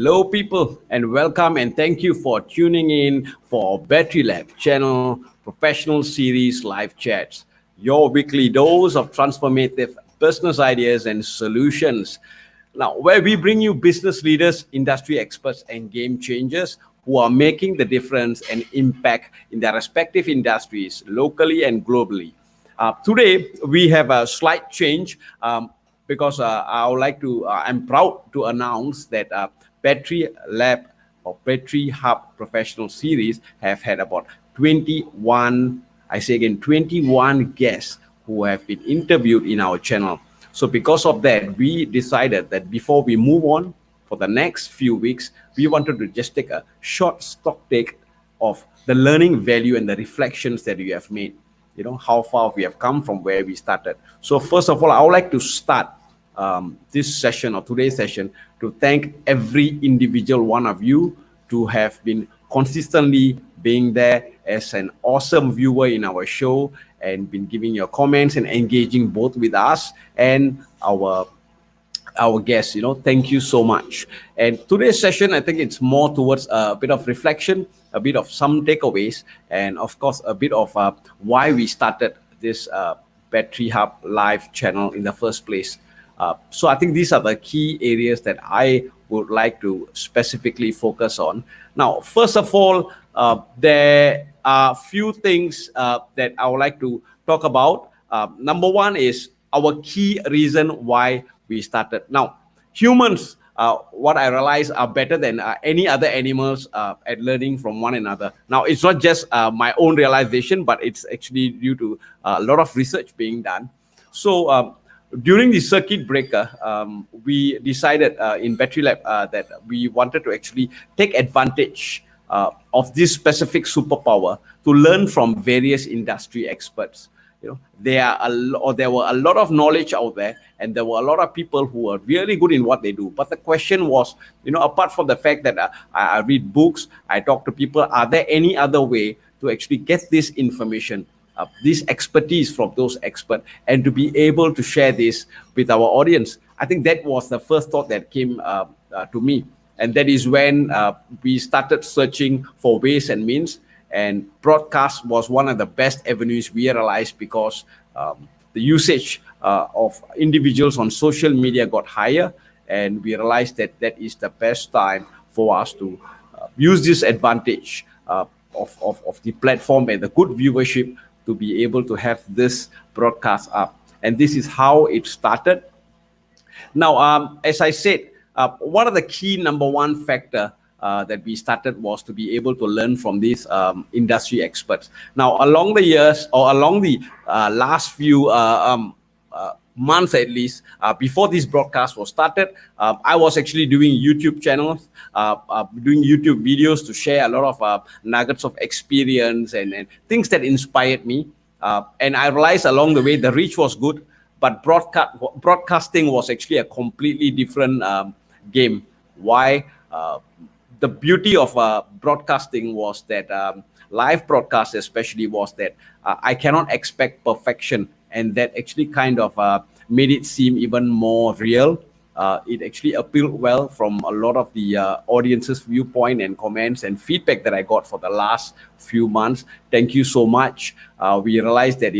Hello, people, and welcome and thank you for tuning in for Bettery Lab channel professional series live chats, your weekly dose of transformative business ideas and solutions. Now, where we bring you business leaders, industry experts, and game changers who are making the difference and impact in their respective industries locally and globally. Today, we have a slight change because I would like to, I'm proud to announce that Bettery Lab or Bettery Hub Professional Series have had about 21, I say again, 21 guests who have been interviewed in our channel. So because of that, we decided that before we move on for the next few weeks, we wanted to just take a short stock take of the learning value and the reflections that you have made. You know, how far we have come from where we started. So first of all, I would like to start this session or today's session to thank every individual one of you to have been consistently being there as an awesome viewer in our show and been giving your comments and engaging both with us and our guests. Thank you so much. And today's session, I think it's more towards a bit of reflection, a bit of some takeaways, and of course a bit of why we started this Bettery Hub live channel in the first place. So I think these are the key areas that I would like to specifically focus on. Now, first of all, there are a few things that I would like to talk about. Number one is our key reason why we started. Now, humans, what I realize, are better than any other animals at learning from one another. Now, it's not just my own realization, but it's actually due to a lot of research being done. So during the circuit breaker, we decided in Bettery Lab that we wanted to actually take advantage of this specific superpower to learn from various industry experts. There were a lot of knowledge out there, and there were a lot of people who are really good in what they do. But the question was, apart from the fact that I read books, I talk to people, are there any other way to actually get this information, this expertise from those experts, and to be able to share this with our audience? I think that was the first thought that came to me. And that is when we started searching for ways and means. And broadcast was one of the best avenues we realized, because the usage of individuals on social media got higher, and we realized that that is the best time for us to use this advantage of the platform and the good viewership to be able to have this broadcast up. And this is how it started. Now, as I said, one of the key number one factor that we started was to be able to learn from these industry experts. Now, along the years, or along the last few months at least, before this broadcast was started, I was actually doing YouTube channels, doing YouTube videos to share a lot of nuggets of experience and things that inspired me. And I realized along the way the reach was good, but broadcasting was actually a completely different game. Why? The beauty of broadcasting was that live broadcast especially was that I cannot expect perfection, and that actually kind of made it seem even more real. It actually appealed well from a lot of the audience's viewpoint and comments and feedback that I got for the last few months. Thank you so much. We realized that,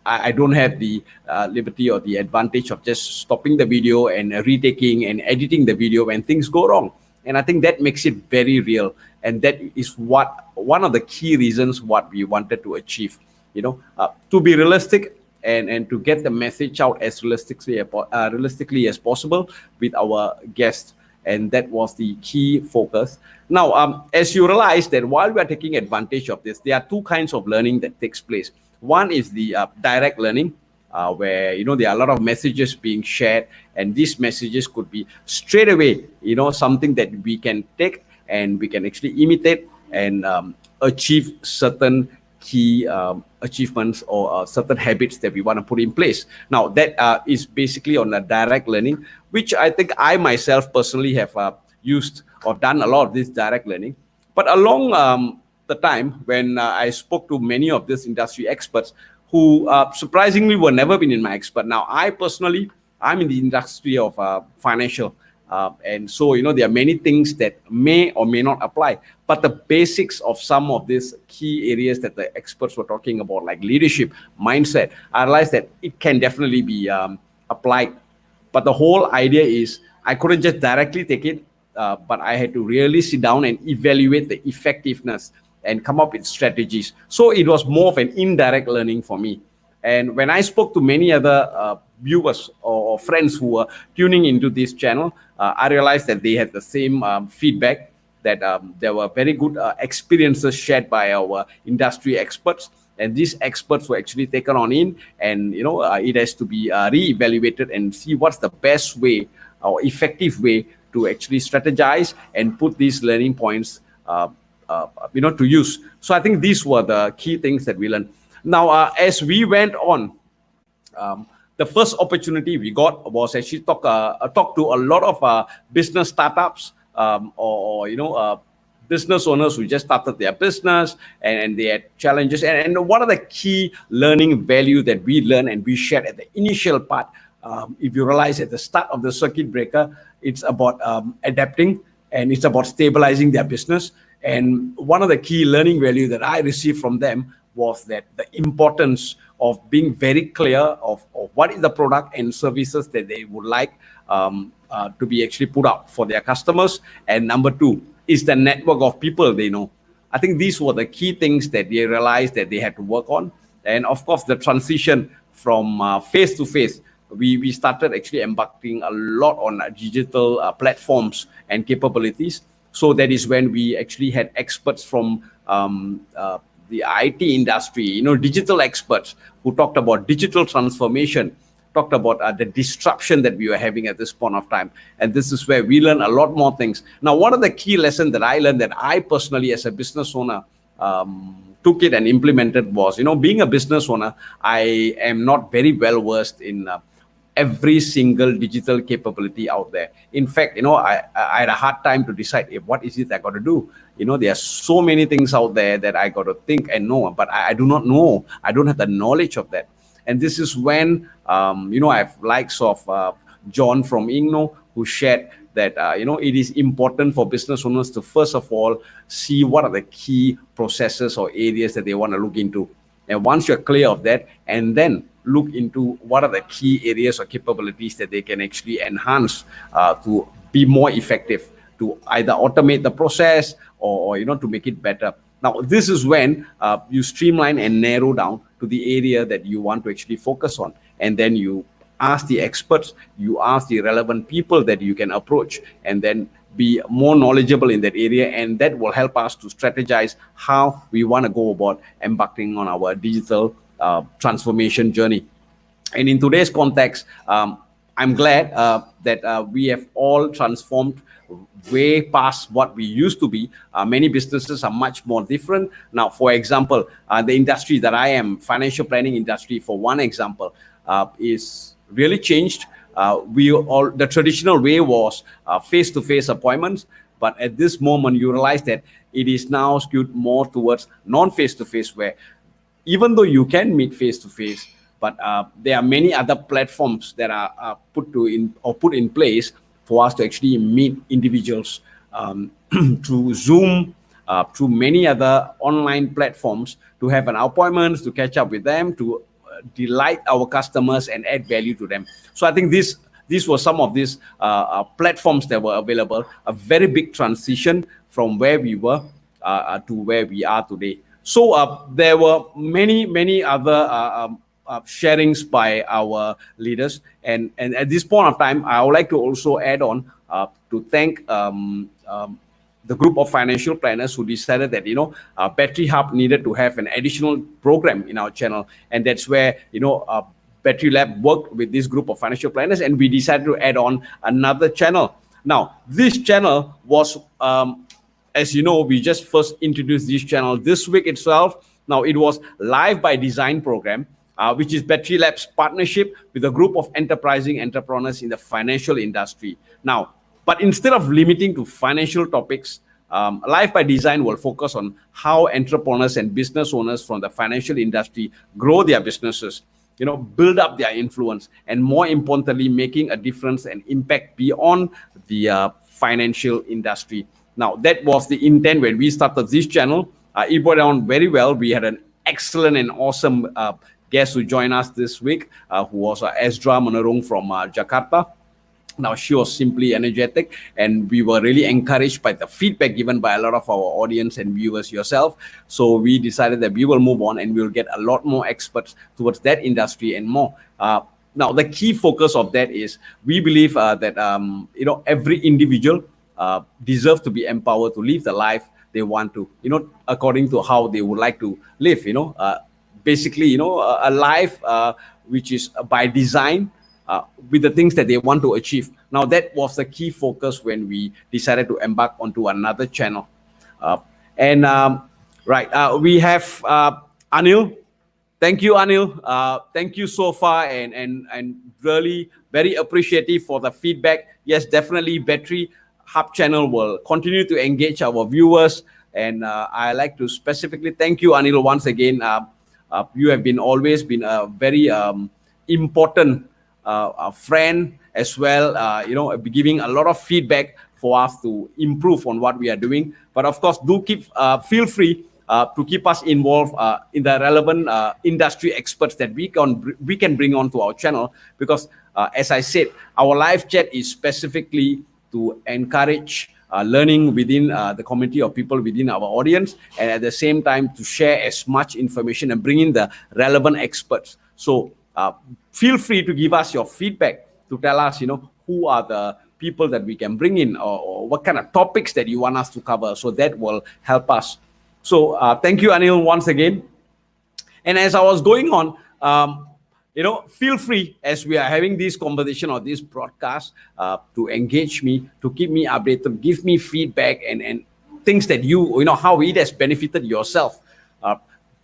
I don't have the liberty or the advantage of just stopping the video and retaking and editing the video when things go wrong. And I think that makes it very real. And that is one of the key reasons what we wanted to achieve, to be realistic and to get the message out as realistically as possible with our guests. And that was the key focus. Now, as you realize that while we are taking advantage of this, there are two kinds of learning that takes place. One is the direct learning, where there are a lot of messages being shared, and these messages could be straight away something that we can take and we can actually imitate and achieve certain key achievements or certain habits that we want to put in place. Now, that is basically on a direct learning, which I think I myself personally have used or done a lot of this direct learning. But along the time when I spoke to many of these industry experts who surprisingly were never been in my expert. Now, I personally, I'm in the industry of financial And so, there are many things that may or may not apply. But the basics of some of these key areas that the experts were talking about, like leadership, mindset, I realized that it can definitely be applied. But the whole idea is I couldn't just directly take it, but I had to really sit down and evaluate the effectiveness and come up with strategies. So it was more of an indirect learning for me. And when I spoke to many other viewers or friends who were tuning into this channel, I realized that they had the same feedback, that there were very good experiences shared by our industry experts. And these experts were actually taken on in, and it has to be re-evaluated and see what's the best way or effective way to actually strategize and put these learning points to use. So I think these were the key things that we learned. Now, as we went on, the first opportunity we got was actually talk to a lot of business startups, or business owners who just started their business, and they had challenges. And one of the key learning value that we learned and we shared at the initial part, if you realize at the start of the circuit breaker, it's about adapting, and it's about stabilizing their business. And one of the key learning value that I received from them was that the importance of being very clear of what is the product and services that they would like to be actually put out for their customers. And number two is the network of people they know. I think these were the key things that they realized that they had to work on. And of course, the transition from face to face, we started actually embarking a lot on digital platforms and capabilities. So that is when we actually had experts from the IT industry, digital experts who talked about digital transformation, talked about the disruption that we were having at this point of time. And this is where we learn a lot more things. Now, one of the key lessons that I learned, that I personally as a business owner took it and implemented, was, being a business owner, I am not very well versed in every single digital capability out there. In fact, I had a hard time to decide what is it I got to do. There are so many things out there that I got to think and know, but I do not know. I don't have the knowledge of that. And this is when, I have likes of John from Ingno, who shared that, it is important for business owners to, first of all, see what are the key processes or areas that they want to look into. And once you're clear of that, and then look into what are the key areas or capabilities that they can actually enhance to be more effective, to either automate the process or to make it better. Now, this is when you streamline and narrow down to the area that you want to actually focus on. And then you ask the experts, you ask the relevant people that you can approach, and then be more knowledgeable in that area. And that will help us to strategize how we want to go about embarking on our digital transformation journey. And in today's context, I'm glad that we have all transformed way past what we used to be. Many businesses are much more different. Now, for example, the industry that I am, financial planning industry, for one example, is really changed. The traditional way was face-to-face appointments, but at this moment, you realize that it is now skewed more towards non-face-to-face, where even though you can meet face-to-face, but there are many other platforms that are put in place for us to actually meet individuals through Zoom, through many other online platforms, to have an appointment, to catch up with them, to delight our customers and add value to them. So I think these were some of these platforms that were available. A very big transition from where we were to where we are today. So there were many other sharings by our leaders, and at this point of time, I would like to also add on to thank the group of financial planners who decided that Bettery Hub needed to have an additional program in our channel, and that's where Bettery Lab worked with this group of financial planners, and we decided to add on another channel. Now, this channel was, as you know, we just first introduced this channel this week itself. Now, it was Live by Design program, which is Bettery Lab's partnership with a group of enterprising entrepreneurs in the financial industry. Now, but instead of limiting to financial topics, Live by Design will focus on how entrepreneurs and business owners from the financial industry grow their businesses. build up their influence, and more importantly, making a difference and impact beyond the financial industry. Now, that was the intent when we started this channel. It went on very well. We had an excellent and awesome guest who joined us this week, who was Ezra Manarung from Jakarta. Now, she was simply energetic, and we were really encouraged by the feedback given by a lot of our audience and viewers yourself. So we decided that we will move on and we'll get a lot more experts towards that industry and more. Now, the key focus of that is we believe that every individual deserves to be empowered to live the life they want to, according to how they would like to live. Basically, a life which is by design, with the things that they want to achieve. Now, that was the key focus when we decided to embark onto another channel. We have Anil. Thank you, Anil. Thank you so far, and really very appreciative for the feedback. Yes, definitely, Bettery Hub channel will continue to engage our viewers, and I like to specifically thank you, Anil, once again. You have always been a very important a friend as well, giving a lot of feedback for us to improve on what we are doing. But of course, do feel free to keep us involved in the relevant industry experts that we can bring onto our channel, because as I said, our live chat is specifically to encourage learning within the community of people within our audience, and at the same time to share as much information and bring in the relevant experts. So feel free to give us your feedback, to tell us, who are the people that we can bring in, or what kind of topics that you want us to cover. So that will help us. So thank you, Anil, once again. And as I was going on, feel free, as we are having this conversation or this broadcast, to engage me, to keep me updated, give me feedback and things that how it has benefited yourself.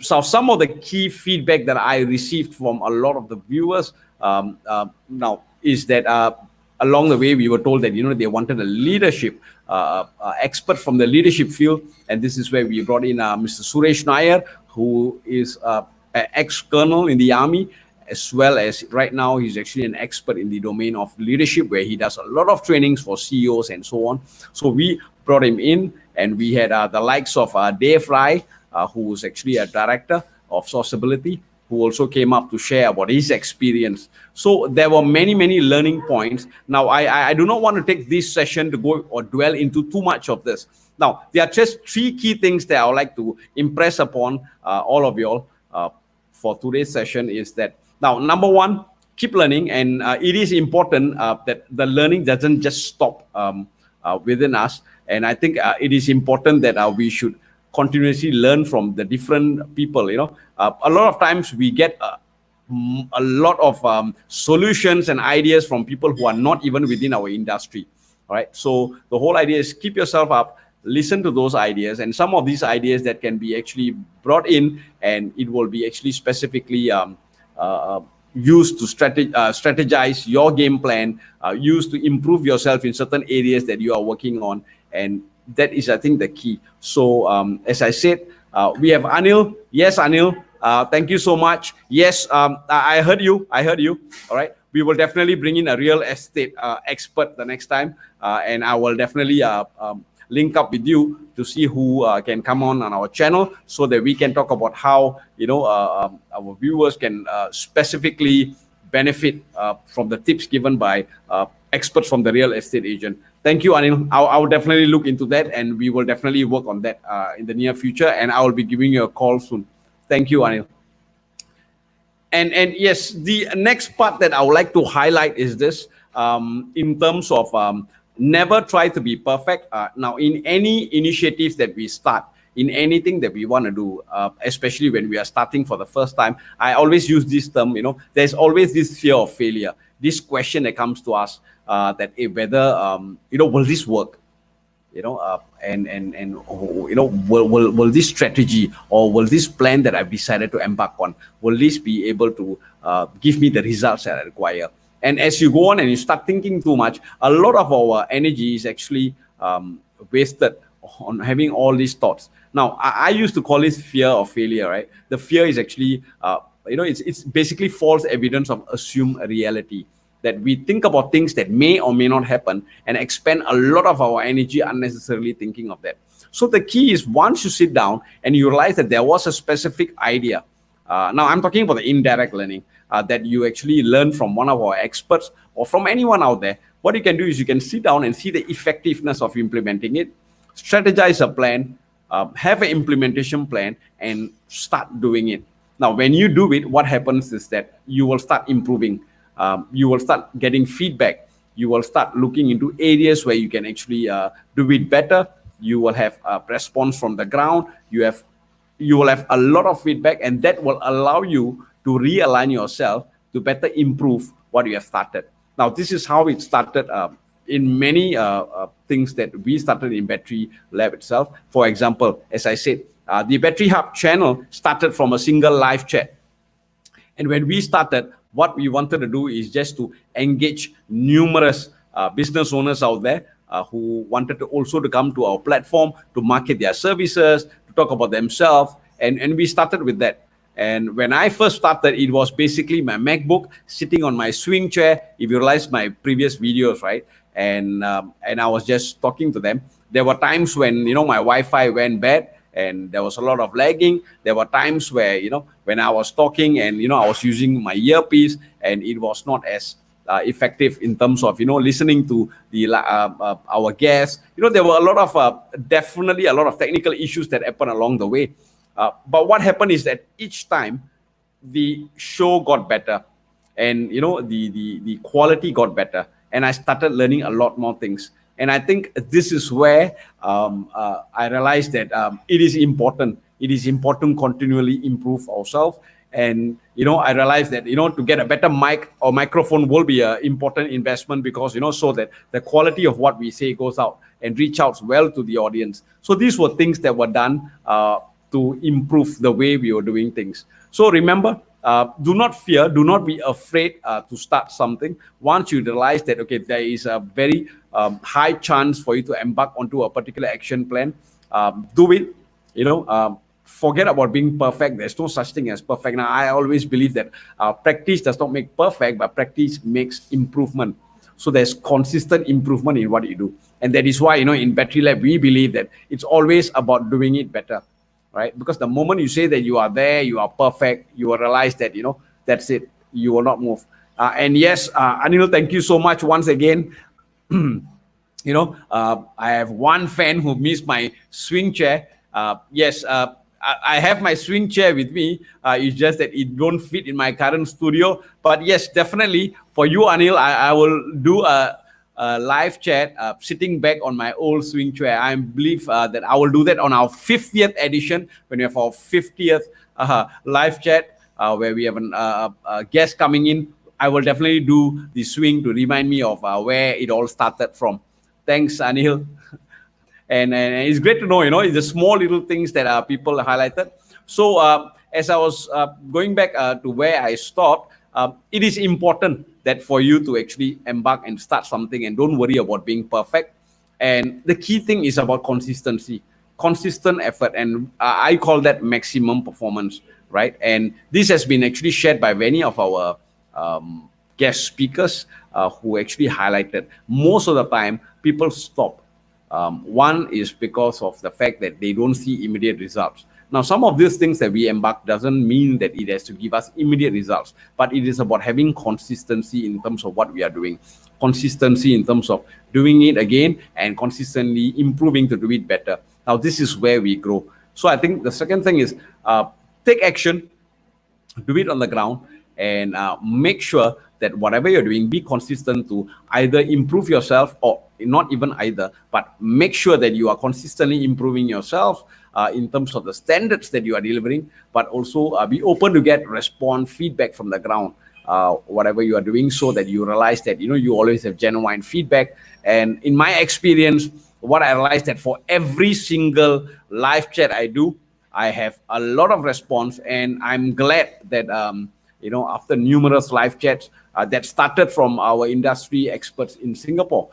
So some of the key feedback that I received from a lot of the viewers now is that along the way we were told that they wanted a leadership expert from the leadership field, and this is where we brought in Mr. Suresh Nair, who is an ex-colonel in the army, as well as right now he's actually an expert in the domain of leadership, where he does a lot of trainings for CEOs and so on. So we brought him in, and we had the likes of Dave Rai, who was actually a director of Sourceability, who also came up to share about his experience. So there were many, many learning points. Now, I do not want to take this session to go or dwell into too much of this. Now, there are just three key things that I would like to impress upon all of you all for today's session is that, now, number one, keep learning. And it is important that the learning doesn't just stop within us. And I think it is important that we should continuously learn from the different people. A lot of times we get a lot of solutions and ideas from people who are not even within our industry. All right. So the whole idea is keep yourself up, listen to those ideas, and some of these ideas that can be actually brought in, and it will be actually specifically used to strategize your game plan, used to improve yourself in certain areas that you are working on. And that is, I think, the key. So as I said, we have Anil. Yes, Anil, thank you so much. Yes, I heard you. All right. We will definitely bring in a real estate expert the next time. And I will definitely link up with you to see who can come on our channel, so that we can talk about how, our viewers can specifically benefit from the tips given by experts from the real estate agent. Thank you, Anil. I will definitely look into that, and we will definitely work on that in the near future, and I will be giving you a call soon. Thank you, Anil. And yes, the next part that I would like to highlight is this, in terms of never try to be perfect. Now, in any initiatives that we start, in anything that we want to do, especially when we are starting for the first time, I always use this term, there's always this fear of failure, this question that comes to us, that whether, will this work? Will this strategy, or will this plan that I've decided to embark on, will this be able to give me the results that I require? And as you go on and you start thinking too much, a lot of our energy is actually wasted on having all these thoughts. Now, I used to call this fear of failure, right? The fear is actually it's basically false evidence of assumed reality, that we think about things that may or may not happen and expend a lot of our energy unnecessarily thinking of that. So the key is, once you sit down and you realize that there was a specific idea, now I'm talking about the indirect learning, that you actually learn from one of our experts or from anyone out there. What you can do is you can sit down and see the effectiveness of implementing it, strategize a plan, have an implementation plan, and start doing it. Now, when you do it, what happens is that you will start improving. You will start getting feedback. You will start looking into areas where you can actually do it better. You will have a response from the ground. You will have a lot of feedback, and that will allow you to realign yourself to better improve what you have started. Now, this is how it started in many things that we started in Bettery Lab itself. For example, as I said, the Bettery Hub channel started from a single live chat. And when we started, what we wanted to do is just to engage numerous business owners out there who wanted to also to come to our platform to market their services, to talk about themselves. And we started with that. And when I first started, it was basically my MacBook sitting on my swing chair. If you realize my previous videos, right? And I was just talking to them. There were times when, my Wi-Fi went bad and there was a lot of lagging. There were times where, when I was talking and, I was using my earpiece and it was not as effective in terms of, listening to the our guests. There were a lot of, definitely a lot of technical issues that happened along the way. But what happened is that each time the show got better and, the quality got better. And I started learning a lot more things. And I think this is where I realized that it is important. It is important to continually improve ourselves. And, I realized that, to get a better mic or microphone will be an important investment because, so that the quality of what we say goes out and reach out well to the audience. So these were things that were done to improve the way we were doing things. So remember, do not fear, do not be afraid to start something. Once you realize that, okay, there is a very high chance for you to embark onto a particular action plan, do it. Forget about being perfect. There's no such thing as perfect. Now, I always believe that practice does not make perfect, but practice makes improvement. So there's consistent improvement in what you do. And that is why, in Bettery Lab, we believe that it's always about doing it better. Right? Because the moment you say that you are there, you are perfect, you will realize that, that's it. You will not move. And yes, Anil, thank you so much once again. I have one fan who missed my swing chair. Yes, I have my swing chair with me. It's just that it don't fit in my current studio. But yes, definitely for you, Anil, I will do a live chat sitting back on my old swing chair. I believe that I will do that on our 50th edition when we have our 50th live chat where we have a guest coming in. I will definitely do the swing to remind me of where it all started from. Thanks, Anil. And it's great to know, it's the small little things that people highlighted. So as I was going back to where I stopped, it is important that for you to actually embark and start something and don't worry about being perfect. And the key thing is about consistency, consistent effort. And I call that maximum performance, right? And this has been actually shared by many of our guest speakers who actually highlighted most of the time people stop. One is because of the fact that they don't see immediate results. Now, some of these things that we embark doesn't mean that it has to give us immediate results, but it is about having consistency in terms of what we are doing, consistency in terms of doing it again and consistently improving to do it better. Now, this is where we grow. So I think the second thing is take action, do it on the ground, and make sure that whatever you're doing, be consistent to either improve yourself or not even either, but make sure that you are consistently improving yourself in terms of the standards that you are delivering, but also be open to get response, feedback from the ground, whatever you are doing, so that you realize that, you always have genuine feedback. And in my experience, what I realized that for every single live chat I do, I have a lot of response, and I'm glad that, after numerous live chats that started from our industry experts in Singapore,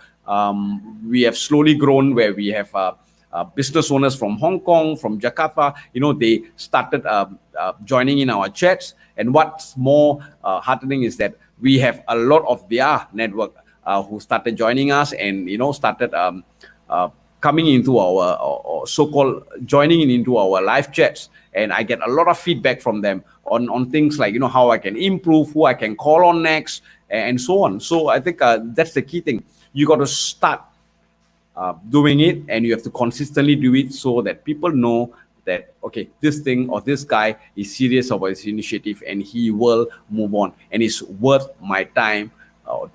we have slowly grown where we have business owners from Hong Kong, from Jakarta, they started joining in our chats. And what's more heartening is that we have a lot of their network who started joining us and, started coming into our or so-called joining in into our live chats. And I get a lot of feedback from them on things like, how I can improve, who I can call on next, and so on. So I think that's the key thing. You got to start doing it, and you have to consistently do it so that people know that, okay, this thing or this guy is serious about his initiative and he will move on, and it's worth my time,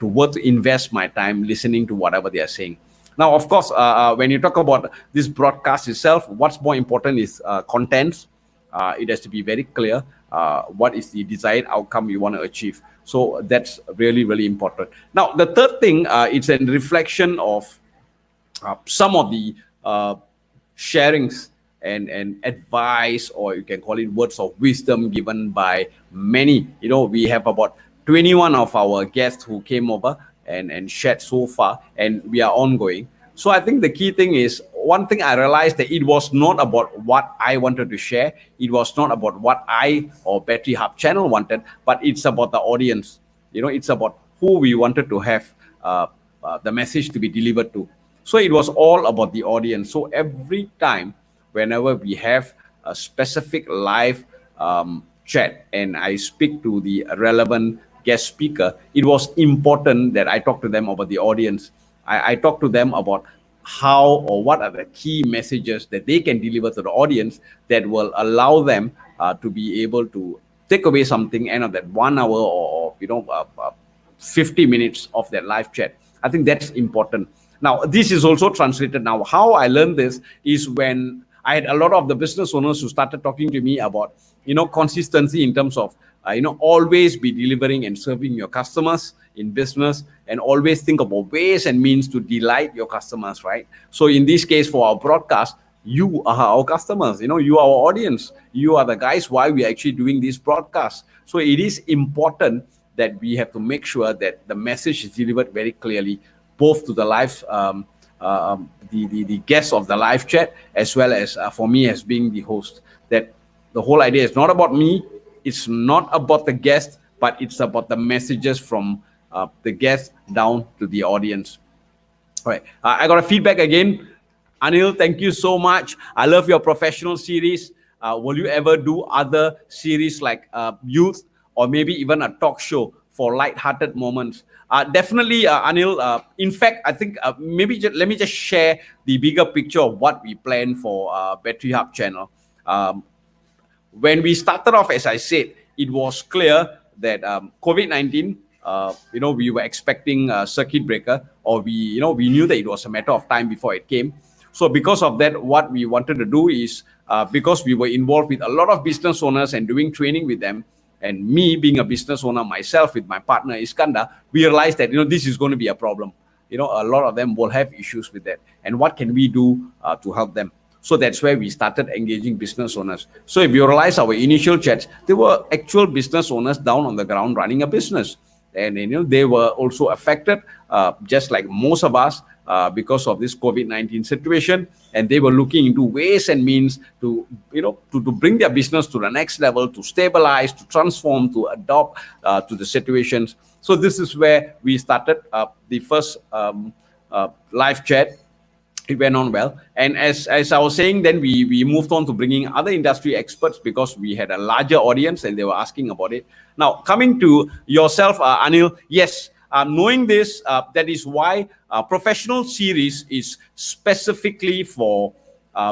worth to invest my time listening to whatever they are saying. Now, of course, when you talk about this broadcast itself, what's more important is content. It has to be very clear what is the desired outcome you want to achieve. So that's really, really important. Now, the third thing, it's a reflection of some of the sharings and advice, or you can call it words of wisdom given by many. We have about 21 of our guests who came over and shared so far, and we are ongoing. So I think the key thing is, one thing I realized, that it was not about what I wanted to share. It was not about what I or Bettery Hub channel wanted, but it's about the audience. It's about who we wanted to have the message to be delivered to. So it was all about the audience. So every time, whenever we have a specific live chat and I speak to the relevant guest speaker, it was important that I talk to them about the audience. I talk to them about how or what are the key messages that they can deliver to the audience that will allow them to be able to take away something end of that 1 hour or 50 minutes of that live chat. I think that's important. Now, this is also translated. Now, how I learned this is when I had a lot of the business owners who started talking to me about, consistency in terms of, always be delivering and serving your customers in business, and always think about ways and means to delight your customers, right? So in this case, for our broadcast, you are our customers, you are our audience. You are the guys why we are actually doing this broadcast. So it is important that we have to make sure that the message is delivered very clearly, both to the live, the guests of the live chat, as well as for me as being the host. That the whole idea is not about me, it's not about the guest, but it's about the messages from the guest down to the audience. All right, I got a feedback again. Anil, thank you so much. I love your professional series. Will you ever do other series like youth, or maybe even a talk show for light-hearted moments? Definitely, Anil. In fact, I think maybe let me just share the bigger picture of what we plan for Bettery Hub channel. When we started off, as I said, it was clear that COVID-19, we were expecting a circuit breaker, or we knew that it was a matter of time before it came. So because of that, what we wanted to do is, because we were involved with a lot of business owners and doing training with them, and me being a business owner myself with my partner Iskandar, we realized that this is going to be a problem. A lot of them will have issues with that, and what can we do to help them? So that's where we started engaging business owners. So if you realize our initial chats, they were actual business owners down on the ground running a business, and they were also affected, just like most of us, because of this COVID-19 situation, and they were looking into ways and means to bring their business to the next level, to stabilize, to transform, to adopt to the situations. So this is where we started the first live chat. It went on well, and as I was saying, then we moved on to bringing other industry experts, because we had a larger audience and they were asking about it. Now, coming to yourself, Anil, yes, knowing this, that is why professional series is specifically for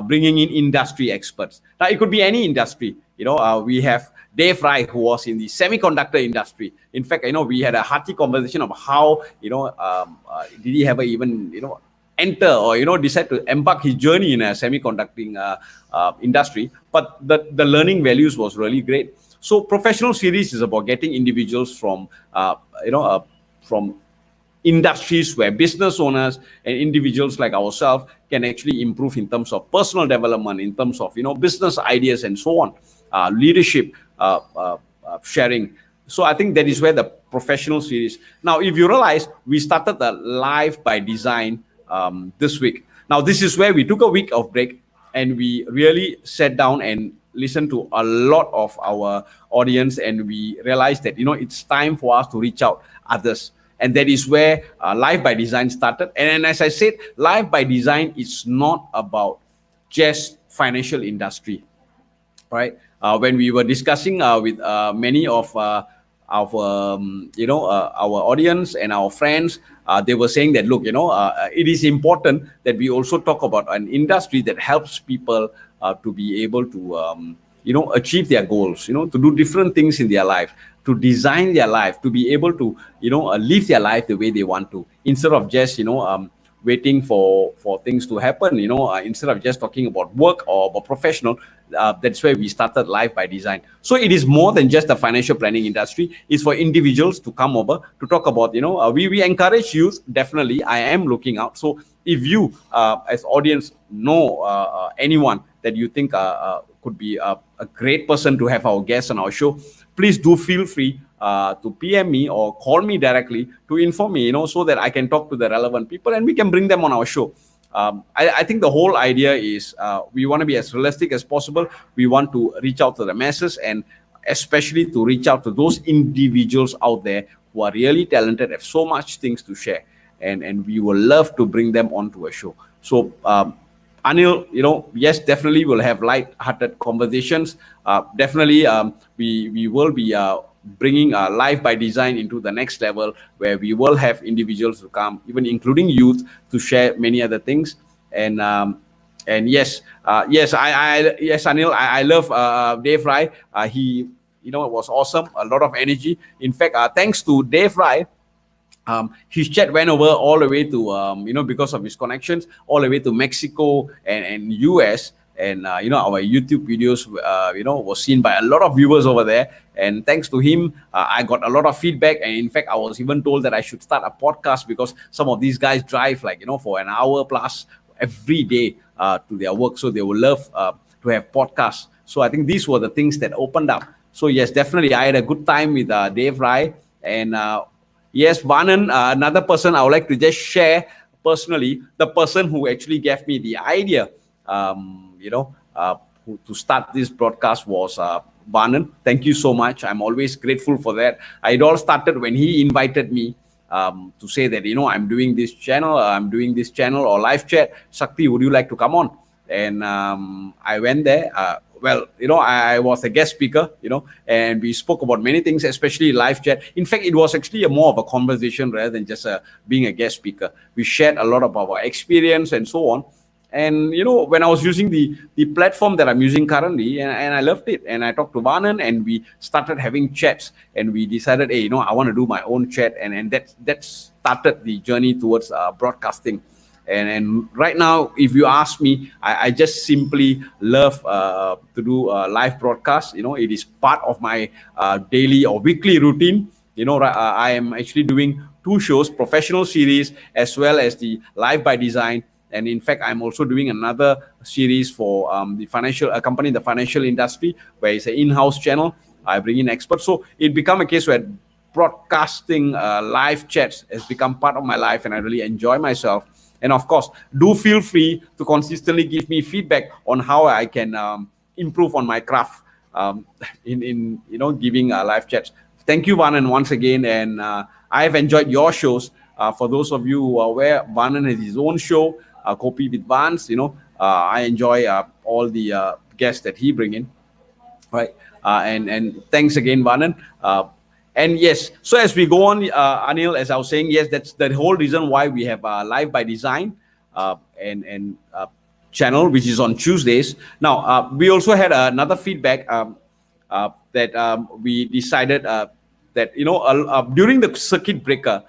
bringing in industry experts. Now, it could be any industry. We have Dave Rai, who was in the semiconductor industry. In fact, we had a hearty conversation of how, did he ever even, enter or decide to embark his journey in a semiconducting industry, but the learning values was really great. So professional series is about getting individuals from from industries where business owners and individuals like ourselves can actually improve in terms of personal development, in terms of business ideas and so on, leadership, sharing. So I think that is where the professional series. Now, if you realize, we started the live by design this week. Now, this is where we took a week of break and we really sat down and listened to a lot of our audience, and we realized that it's time for us to reach out others. And that is where Life by Design started. And as I said, Life by Design is not about just financial industry, right? When we were discussing with many of our our audience and our friends, they were saying that, look, it is important that we also talk about an industry that helps people to be able to achieve their goals, to do different things in their life, to design their life, to be able to live their life the way they want to, instead of just waiting for things to happen. Instead of just talking about work or about professional, that's where we started Life by Design. So it is more than just the financial planning industry. It's for individuals to come over to talk about, we encourage youth. Definitely, I am looking out. So if you, as audience, know anyone that you think could be a great person to have our guest on our show, please do feel free to PM me or call me directly to inform me, so that I can talk to the relevant people and we can bring them on our show. I think the whole idea is we want to be as realistic as possible. We want to reach out to the masses, and especially to reach out to those individuals out there who are really talented, have so much things to share, and we will love to bring them onto a show. So Anil, yes, definitely we'll have light-hearted conversations. Definitely, we will be bringing Life by Design into the next level, where we will have individuals to come, even including youth, to share many other things. And yes, yes, Anil, I love Dave Rai. He, it was awesome, a lot of energy. In fact, thanks to Dave Rai, his chat went over all the way to, because of his connections, all the way to Mexico and US. And, our YouTube videos, was seen by a lot of viewers over there. And thanks to him, I got a lot of feedback. And in fact, I was even told that I should start a podcast, because some of these guys drive for an hour plus every day to their work. So they would love to have podcasts. So I think these were the things that opened up. So yes, definitely, I had a good time with Dave Rai. And yes, Vanan, another person I would like to just share personally, the person who actually gave me the idea, to start this broadcast was Vanan. Thank you so much. I'm always grateful for that. It all started when he invited me to say that, I'm doing this channel, or live chat. Shakti, would you like to come on? And I went there. I was a guest speaker, and we spoke about many things, especially live chat. In fact, it was actually more of a conversation rather than just being a guest speaker. We shared a lot of our experience and so on. And, when I was using the platform that I'm using currently, and I loved it, and I talked to Vanan, and we started having chats, and we decided, hey, I want to do my own chat. And that started the journey towards broadcasting. And right now, if you ask me, I just simply love to do live broadcasts. It is part of my daily or weekly routine. I am actually doing 2 shows, professional series, as well as the Live by Design. And in fact, I'm also doing another series for the financial company, the financial industry, where it's an in-house channel. I bring in experts. So it become a case where broadcasting live chats has become part of my life, and I really enjoy myself. And of course, do feel free to consistently give me feedback on how I can improve on my craft in giving live chats. Thank you, Vanan, once again. And I have enjoyed your shows. For those of you who are aware, Vanan has his own show, Copy with Vans. I enjoy all the guests that he bring in. Right. And thanks again, Vanan. And yes, so as we go on, Anil, as I was saying, yes, that's the whole reason why we have Live by Design and channel, which is on Tuesdays. Now, we also had another feedback that we decided that, during the circuit breaker,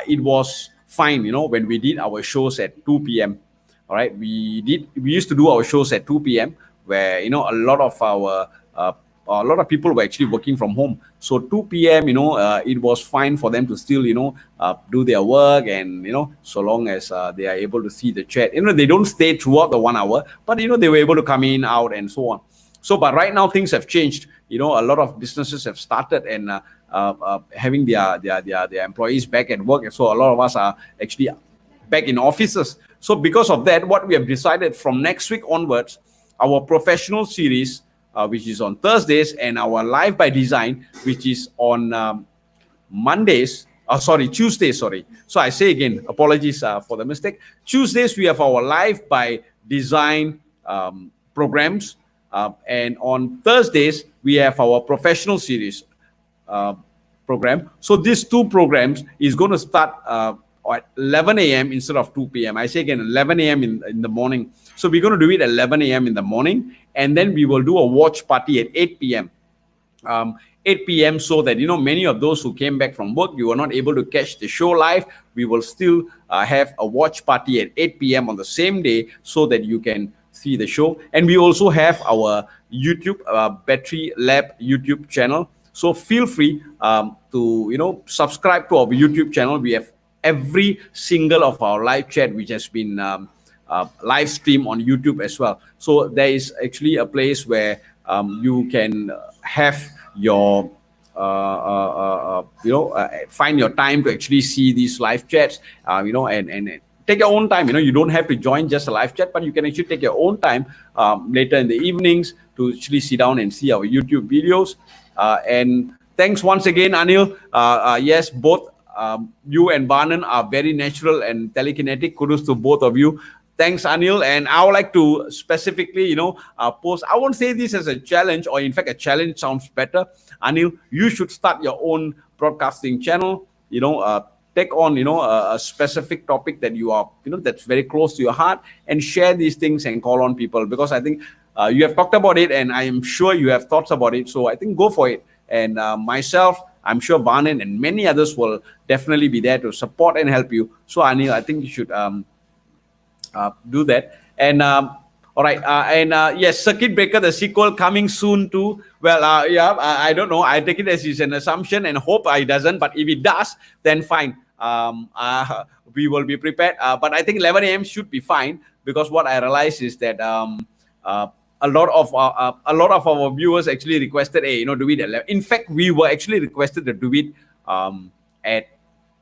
it was fine, when we did our shows at 2 p.m. All right, we used to do our shows at 2 p.m. where, a lot of people were actually working from home. So 2 p.m., it was fine for them to still, do their work, and, so long as they are able to see the chat. They don't stay throughout the 1 hour, but, they were able to come in, out, and so on. So, but right now things have changed. A lot of businesses have started and having their employees back at work. And so a lot of us are actually back in offices. So because of that, what we have decided from next week onwards, our professional series, which is on Thursdays, and our Live by Design, which is on Mondays, Tuesdays, sorry. So I say again, apologies for the mistake. Tuesdays, we have our Live by Design programs. And on Thursdays, we have our professional series program. So these two programs is going to start at 11 a.m. instead of 2 p.m. I say again, 11 a.m. in the morning. So we're going to do it at 11 a.m. in the morning, and then we will do a watch party at 8 p.m. 8 p.m. so that, many of those who came back from work, you were not able to catch the show live. We will still have a watch party at 8 p.m. on the same day so that you can see the show. And we also have our YouTube, Bettery Lab YouTube channel. So feel free to, subscribe to our YouTube channel. We have every single of our live chat, which has been live stream on YouTube as well. So there is actually a place where you can have your find your time to actually see these live chats, and take your own time. You don't have to join just a live chat, but you can actually take your own time later in the evenings to actually sit down and see our YouTube videos. And thanks once again, Anil. Yes, both you and Barnan are very natural and telekinetic. Kudos to both of you. Thanks, Anil. And I would like to specifically, post, I won't say this as a challenge, or in fact, a challenge sounds better. Anil, you should start your own broadcasting channel, take on, a specific topic that you are, that's very close to your heart, and share these things and call on people, because I think you have talked about it, and I am sure you have thoughts about it. So I think go for it. And myself, I'm sure Barnan and many others will definitely be there to support and help you. So Anil, I think you should do that. And all right, yes, Circuit Breaker, the sequel coming soon too. Well, I don't know. I take it as it's an assumption and hope it doesn't. But if it does, then fine. We will be prepared. But I think 11 a.m. should be fine, because what I realized is that a lot of our viewers actually requested, do it at 11. In fact, we were actually requested to do it at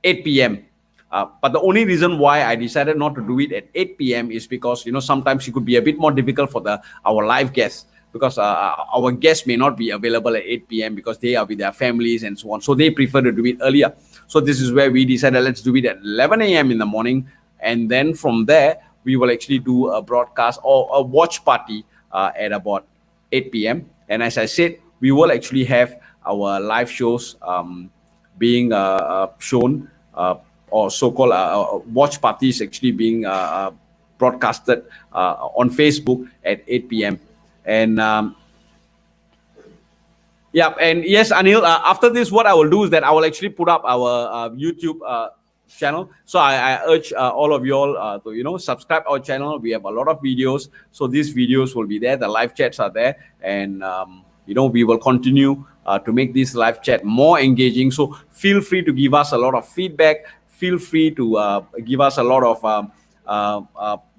8 p.m. But the only reason why I decided not to do it at 8 p.m. is because, sometimes it could be a bit more difficult for our live guests, because our guests may not be available at 8 p.m. because they are with their families and so on. So they prefer to do it earlier. So this is where we decided, let's do it at 11 a.m. in the morning. And then from there, we will actually do a broadcast or a watch party at about 8 p.m. And as I said, we will actually have our live shows being shown, or so-called watch parties actually being broadcasted on Facebook at 8 p.m. And and yes, Anil, after this, what I will do is that I will actually put up our YouTube channel. So I urge all of you all to, subscribe our channel. We have a lot of videos. So these videos will be there. The live chats are there. And, we will continue to make this live chat more engaging. So feel free to give us a lot of feedback. Feel free to give us a lot of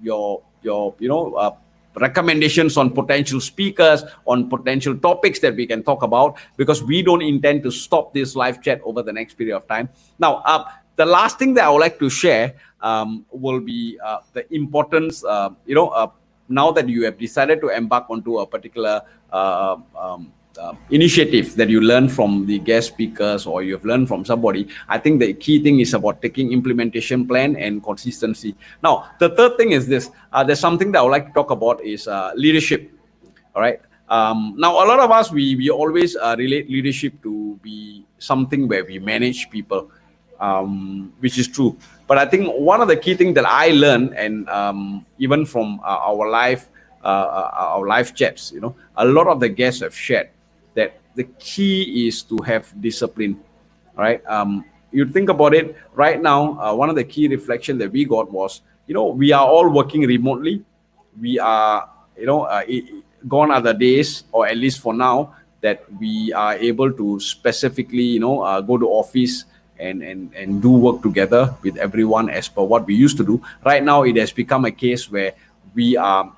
your recommendations on potential speakers, on potential topics that we can talk about, because we don't intend to stop this live chat over the next period of time. Now, the last thing that I would like to share will be the importance, now that you have decided to embark onto a particular initiative that you learn from the guest speakers, or you've learned from somebody. I think the key thing is about taking implementation plan and consistency. Now, the third thing is this. There's something that I would like to talk about is leadership. All right. Now, a lot of us, we always relate leadership to be something where we manage people, which is true. But I think one of the key things that I learned, and even from our live chats, a lot of the guests have shared that the key is to have discipline. Right? You think about it right now. One of the key reflection that we got was, we are all working remotely. We are, gone are the days, or at least for now, that we are able to specifically, go to office and do work together with everyone as per what we used to do. Right now, it has become a case where we are,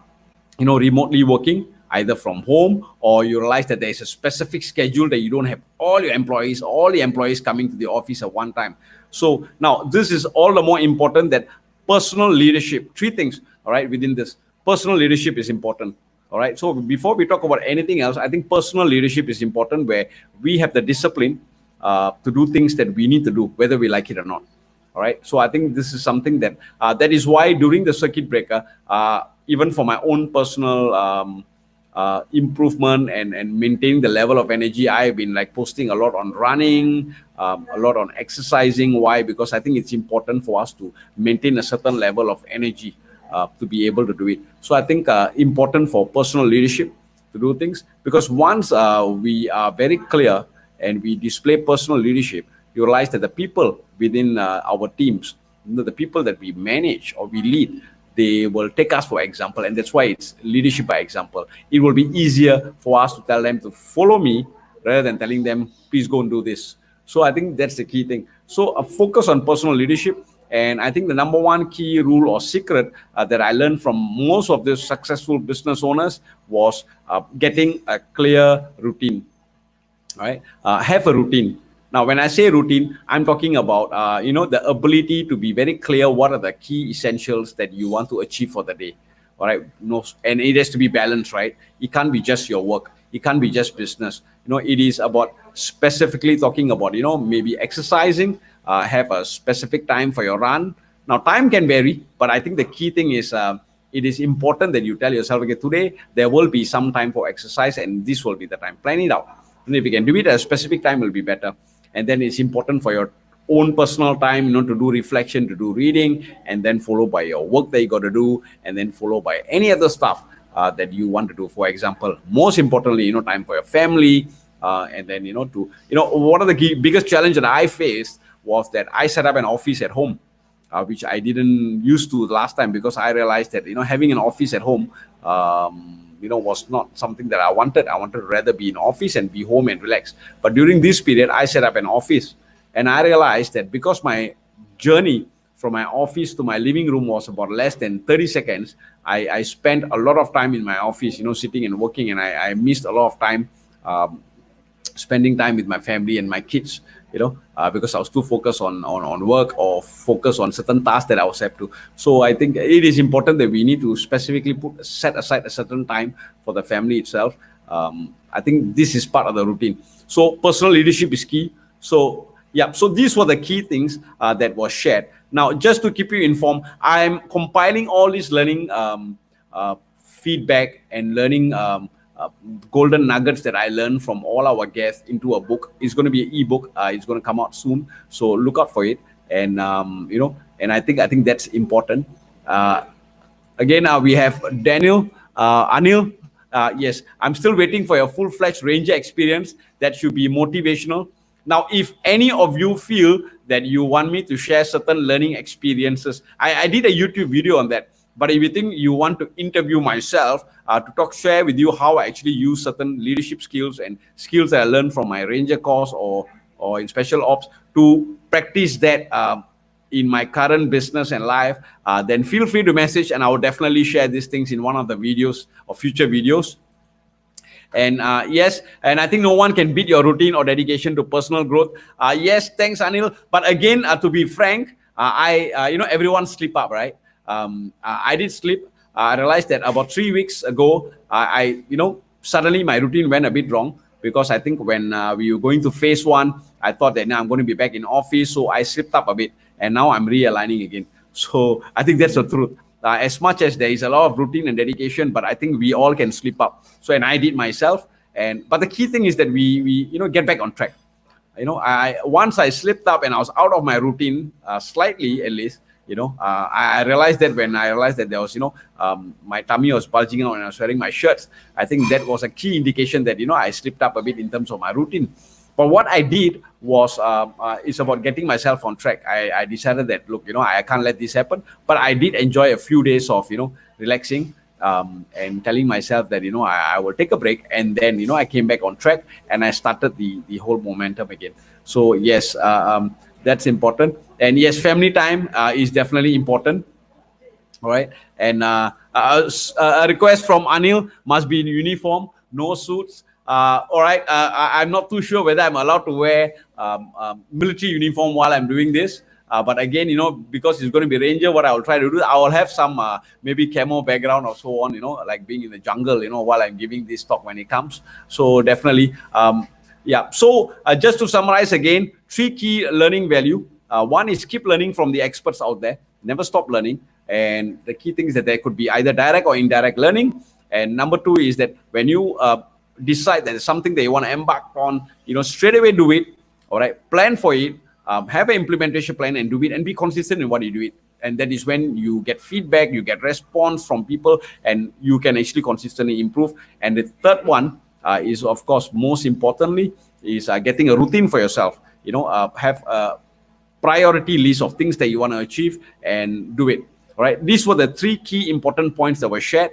remotely working, either from home, or you realize that there is a specific schedule that you don't have all the employees coming to the office at one time. So now this is all the more important that personal leadership. Three things, all right, within this. Personal leadership is important. All right. So before we talk about anything else, I think personal leadership is important, where we have the discipline to do things that we need to do, whether we like it or not. All right. So I think this is something that that is why during the circuit breaker, even for my own personal improvement and maintaining the level of energy, I've been like posting a lot on running, a lot on exercising. Why? Because I think it's important for us to maintain a certain level of energy to be able to do it. So I think important for personal leadership to do things, because once we are very clear and we display personal leadership, you realize that the people within our teams, the people that we manage or we lead, they will take us for example, and that's why it's leadership by example. It will be easier for us to tell them to follow me rather than telling them, please go and do this. So I think that's the key thing. So a focus on personal leadership. And I think the number one key rule or secret that I learned from most of these successful business owners was getting a clear routine. All right, have a routine. Now, when I say routine, I'm talking about the ability to be very clear what are the key essentials that you want to achieve for the day. All right, no, and it has to be balanced, right? It can't be just your work. It can't be just business. It is about specifically talking about maybe exercising. Have a specific time for your run. Now, time can vary, but I think the key thing is it is important that you tell yourself, okay, today there will be some time for exercise, and this will be the time. Plan it out. And if you can do it at a specific time, will be better. And then it's important for your own personal time, to do reflection, to do reading, and then followed by your work that you got to do, and then followed by any other stuff that you want to do. For example, most importantly, time for your family, and then one of the biggest challenge that I faced was that I set up an office at home, which I didn't used to last time, because I realized that having an office at home was not something that I wanted. I wanted to rather be in office and be home and relax. But during this period, I set up an office, and I realized that because my journey from my office to my living room was about less than 30 seconds, I spent a lot of time in my office, sitting and working, and I missed a lot of time spending time with my family and my kids, because I was too focused on work or focused on certain tasks that I was have to. So I think it is important that we need to specifically set aside a certain time for the family itself. I think this is part of the routine. So personal leadership is key. So yeah, so these were the key things that was shared. Now, just to keep you informed, I'm compiling all this learning feedback and learning golden nuggets that I learned from all our guests into a book. It's going to be an ebook. It's going to come out soon, so look out for it. And and I think that's important. Again, we have Daniel, Anil. Yes, I'm still waiting for your full-fledged Ranger experience. That should be motivational. Now, if any of you feel that you want me to share certain learning experiences, I did a YouTube video on that. But if you think you want to interview myself to share with you how I actually use certain leadership skills and skills that I learned from my Ranger course or in special ops to practice that in my current business and life, then feel free to message, and I will definitely share these things in one of the videos or future videos. And yes, and I think no one can beat your routine or dedication to personal growth. Yes, thanks, Anil. But again, to be frank, everyone sleep up, right? I did sleep. I realized that about 3 weeks ago, suddenly my routine went a bit wrong, because I think when we were going to phase 1, I thought that now I'm going to be back in office, so I slipped up a bit, and now I'm realigning again. So I think that's the truth. As much as there is a lot of routine and dedication, but I think we all can slip up. So, and I did myself. But the key thing is that we get back on track. Once I slipped up and I was out of my routine, slightly at least. I realized that when I realized that there was, my tummy was bulging out when I was wearing my shirts. I think that was a key indication that, I slipped up a bit in terms of my routine. But what I did was, it's about getting myself on track. I decided that, look, I can't let this happen. But I did enjoy a few days of, relaxing and telling myself that, I will take a break. And then, I came back on track and I started the whole momentum again. So, yes, that's important. And yes, family time is definitely important. All right. And a request from Anil, must be in uniform, no suits. All right. I'm not too sure whether I'm allowed to wear military uniform while I'm doing this. But again, because it's going to be ranger, what I will try to do, I will have some maybe camo background or so on, like being in the jungle, while I'm giving this talk when it comes. So definitely, yeah. So just to summarize again, 3 key learning value. One is keep learning from the experts out there. Never stop learning. And the key thing is that there could be either direct or indirect learning. And number 2 is that when you decide that it's something that you want to embark on, straight away do it. All right, plan for it, have an implementation plan and do it, and be consistent in what you do it. And that is when you get feedback, you get response from people, and you can actually consistently improve. And the third one is, of course, most importantly, is getting a routine for yourself. Have a priority list of things that you want to achieve and do it. All right, these were the 3 key important points that were shared.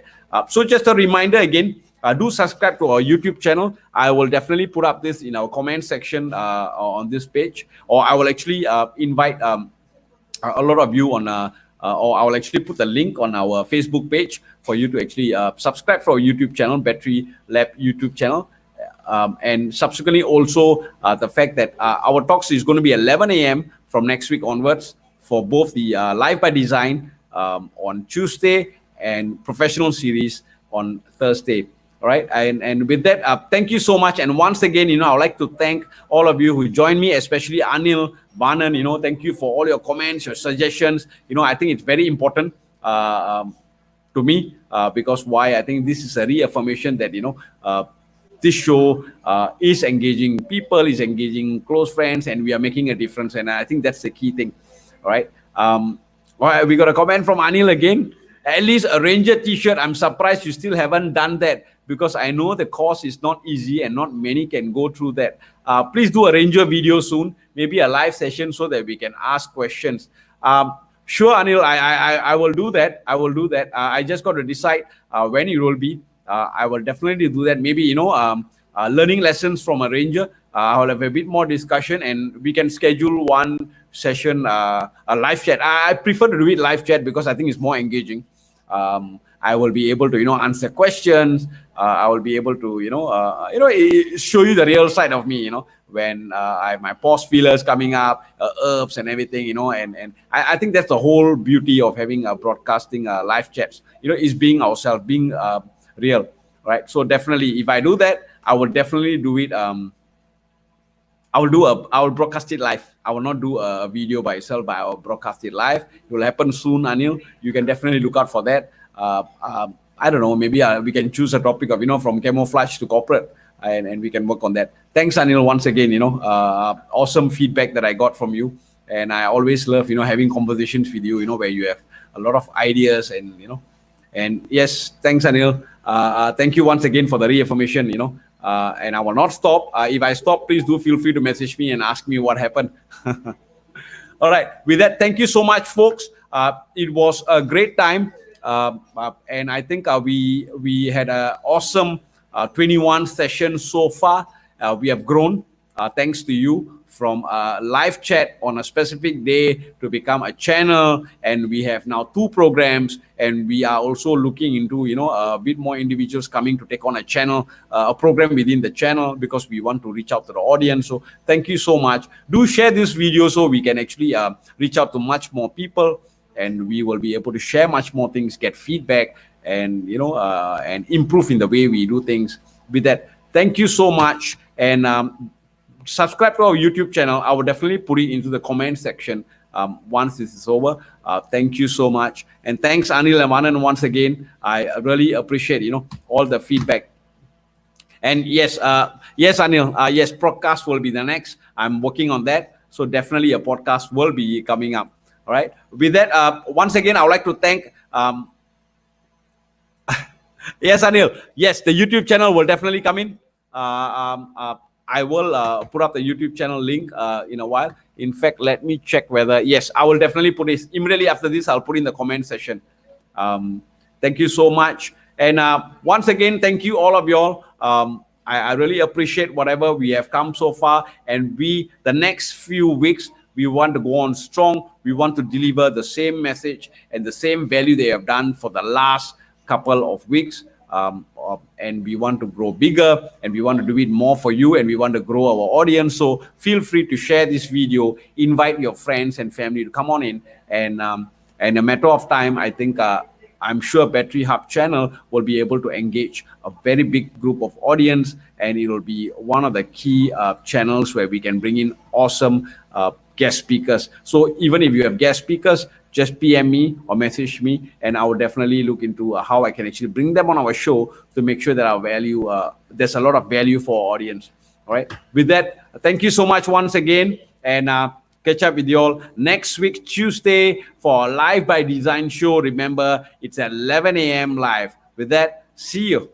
So just a reminder again, do subscribe to our YouTube channel. I will definitely put up this in our comment section on this page, or I will actually invite a lot of you on, or I will actually put the link on our Facebook page for you to actually subscribe for our YouTube channel, Bettery Lab YouTube channel. And subsequently also the fact that our talks is going to be 11 a.m. from next week onwards for both the Live by Design on Tuesday and Professional Series on Thursday. All right, and with that, thank you so much. And once again, I would like to thank all of you who joined me, especially Anil, Banan. Thank you for all your comments, your suggestions. I think it's very important to me because why? I think this is a reaffirmation that this show is engaging people, is engaging close friends, and we are making a difference. And I think that's the key thing. All right. All right, we got a comment from Anil again. At least a Ranger t-shirt. I'm surprised you still haven't done that, because I know the course is not easy and not many can go through that. Please do a Ranger video soon, maybe a live session so that we can ask questions. Sure, Anil, I will do that. I will do that. I just got to decide when it will be. I will definitely do that. Maybe, learning lessons from a Ranger. I'll have a bit more discussion and we can schedule one session, a live chat. I prefer to do it live chat because I think it's more engaging. I will be able to, answer questions. I will be able to, show you the real side of me, when I have my pause feelers coming up, herbs and everything, and I think that's the whole beauty of having a broadcasting live chats, is being ourselves, being real, right? So definitely, if I do that, I will definitely do it. I will broadcast it live. I will not do a video by itself, but I will broadcast it live. It will happen soon, Anil. You can definitely look out for that. I don't know, maybe we can choose a topic of, from camouflage to corporate, and we can work on that. Thanks, Anil, once again, awesome feedback that I got from you. And I always love, having conversations with you, where you have a lot of ideas and yes, thanks, Anil. Thank you once again for the reaffirmation, and I will not stop. If I stop, please do feel free to message me and ask me what happened. All right. With that, thank you so much, folks. It was a great time. And I think we had an awesome 21 sessions so far. We have grown thanks to you, from a live chat on a specific day to become a channel. And we have now 2 programs, and we are also looking into, a bit more individuals coming to take on a channel, a program within the channel, because we want to reach out to the audience. So thank you so much. Do share this video so we can actually reach out to much more people, and we will be able to share much more things, get feedback, and, and improve in the way we do things. With that, thank you so much. And subscribe to our YouTube channel. I will definitely put it into the comment section once this is over. Thank you so much. And thanks, Anil and Manan, once again. I really appreciate, all the feedback. And yes, yes, Anil, yes, podcast will be the next. I'm working on that. So definitely a podcast will be coming up. All right. With that, once again, I would like to thank... yes, Anil. Yes, the YouTube channel will definitely come in. I will put up the YouTube channel link in a while. In fact, let me check whether... Yes, I will definitely put this. Immediately after this, I'll put in the comment section. Thank you so much. And once again, thank you all of y'all. I really appreciate whatever we have come so far. And the next few weeks, we want to go on strong. We want to deliver the same message and the same value they have done for the last couple of weeks. and we want to grow bigger, and we want to do it more for you, and we want to grow our audience. So feel free to share this video, invite your friends and family to come on in, and a matter of time, I think I'm sure Bettery Hub channel will be able to engage a very big group of audience, and it will be one of the key channels where we can bring in awesome guest speakers. So even if you have guest speakers, just PM me or message me, and I will definitely look into how I can actually bring them on our show to make sure that our value, there's a lot of value for our audience. All right. With that, thank you so much once again, and catch up with you all next week, Tuesday, for our Live by Design show. Remember, it's at 11 a.m. live. With that, see you.